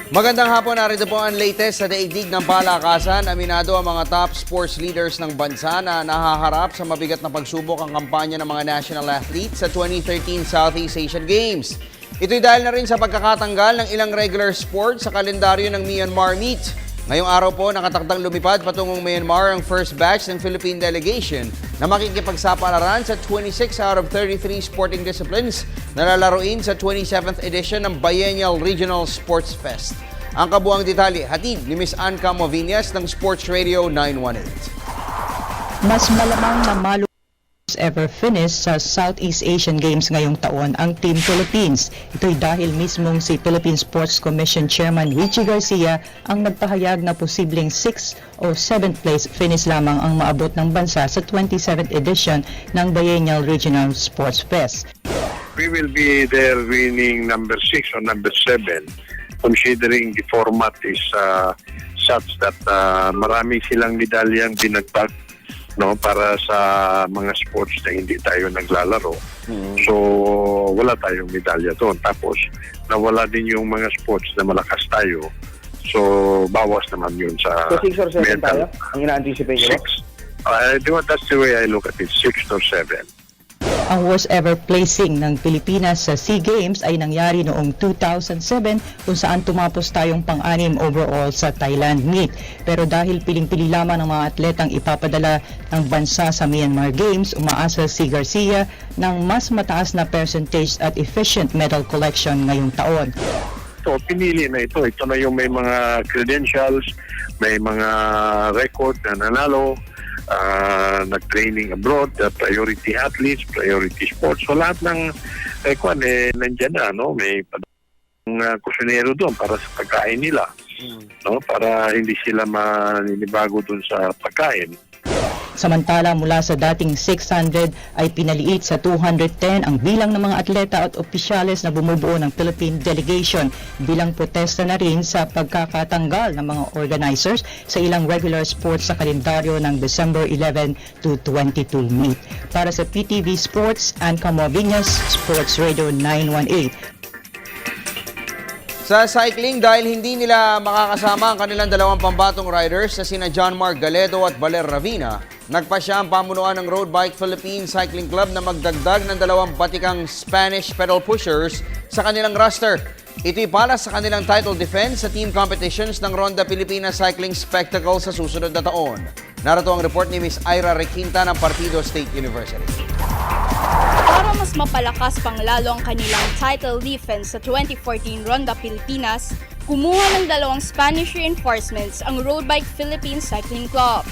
Magandang hapon, narito po ang latest sa daigdig ng palakasan. Aminado ang mga top sports leaders ng bansa na nahaharap sa mabigat na pagsubok ang kampanya ng mga national athletes sa 2013 Southeast Asian Games. Ito'y dahil na rin sa pagkakatanggal ng ilang regular sports sa kalendaryo ng Myanmar Meet. Ngayong araw po, nakatakdang lumipad patungong Myanmar ang first batch ng Philippine delegation na makikipagsapalaran sa 26 out of 33 sporting disciplines na lalaruin sa 27th edition ng Biennial Regional Sports Fest. Ang kabuang detalye, hatid ni Ms. Anca Movinas ng Sports Radio 918. Mas malamang na ever finish sa Southeast Asian Games ngayong taon ang Team Philippines. Ito'y dahil mismong si Philippine Sports Commission Chairman Richie Garcia ang nagpahayag na posibleng 6th o 7th place finish lamang ang maabot ng bansa sa 27th edition ng Biennial Regional Sports Fest. We will be there winning number 6 or number 7, considering the format is such that marami silang medalyang binagtag, no, para sa mga sports na hindi tayo naglalaro. So wala tayong medalya doon. Tapos nawala din yung mga sports na malakas tayo. So bawas naman yun sa So 6 or 7 medal. tayo? Ang ina-anticipate nyo? 6. That's the way I look at it, 6 or 7. Ang worst ever placing ng Pilipinas sa SEA Games ay nangyari noong 2007 kung saan tumapos tayong pang-anim overall sa Thailand meet. Pero dahil piling-pili lamang ng mga atletang ipapadala ng bansa sa Myanmar Games, umaasa si Garcia ng mas mataas na percentage at efficient medal collection ngayong taon. So pinili na ito. Ito na yung may mga credentials, may mga record na nanalo, nag-training abroad, priority athletes, priority sports. So lahat ng nandyan na, no? May kusinero doon para sa pagkain nila, no? Para hindi sila maninibago doon sa pagkain. Samantala, mula sa dating 600 ay pinaliit sa 210 ang bilang ng mga atleta at opisyales na bumubuo ng Philippine delegation bilang protesta na rin sa pagkakatanggal ng mga organizers sa ilang regular sports sa kalendaryo ng December 11 to 22 meet. Para sa PTV Sports, Anca Movinas, Sports Radio 918. Sa cycling, dahil hindi nila makakasama ang kanilang dalawang pambatong riders na sina John Mark Galedo at Baler Ravina, nagpasya ang pamunuan ng Road Bike Philippines Cycling Club na magdagdag ng dalawang batikang Spanish pedal pushers sa kanilang roster. Ito'y para sa kanilang title defense sa team competitions ng Ronda Pilipinas Cycling Spectacle sa susunod na taon. Narito ang report ni Ms. Ira Requinta ng Partido State University. Para mas mapalakas pang lalo ang kanilang title defense sa 2014 Ronda Pilipinas, kumuha ng dalawang Spanish reinforcements ang Road Bike Philippines Cycling Club.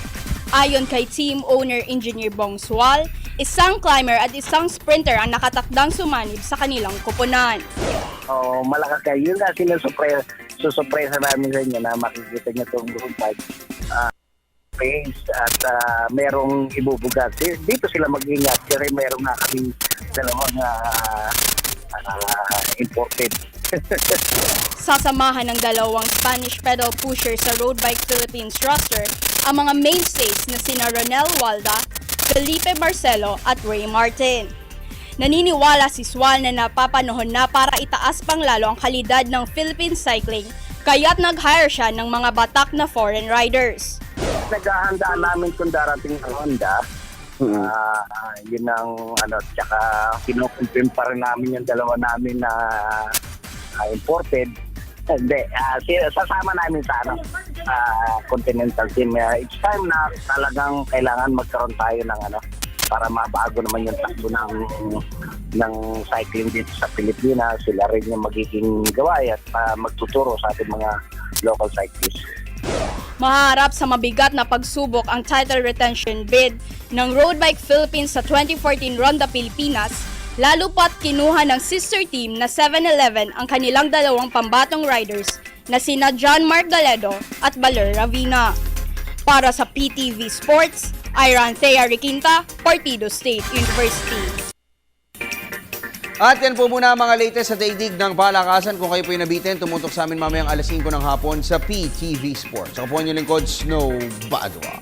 Ayon kay team owner Engineer Bong Sual, isang climber at isang sprinter ang nakatakdang sumanib sa kanilang koponan. Malakas kayo. Yun nga susurpresa namin sa inyo na makikita niyo itong road bike pace at merong ibubugat. Dito sila mag-ingat kasi merong nga kaming dalawang imported. Sasamahan ng dalawang Spanish pedal pusher sa Road Bike Philippines roster ang mga mainstays na sina Ronel Walda, Felipe Barcelo at Ray Martin. Naniniwala si Sual na napapanahon na para itaas pang lalo ang kalidad ng Philippine cycling, kaya't nag-hire siya ng mga batak na foreign riders. Naghahandaan namin kung darating ang Honda. Yun ang tsaka kinukumpim pa rin namin yung dalawa namin na imported. Hindi, sasama namin sa Continental team. It's time na talagang kailangan magkaroon tayo ng para mabago naman yung takbo ng cycling dito sa Pilipinas. Sila rin yung magiging gaway at magtuturo sa ating mga local cyclists. Maharap sa mabigat na pagsubok ang title retention bid ng Road Bike Philippines sa 2014 Ronda Pilipinas, lalo pat kinuha ng sister team na 7-Eleven ang kanilang dalawang pambatong riders na sina John Mark Galedo at Baler Ravina. Para sa PTV Sports, Ira Requinta, Partido State University. At yan po muna ang mga latest sa daigdig ng palakasan. Kung kayo po'y nabitin, tumutok sa amin mamayang alas 5 ng hapon sa PTV Sports. Ako po ang inyong lingkod, Snow Badwa.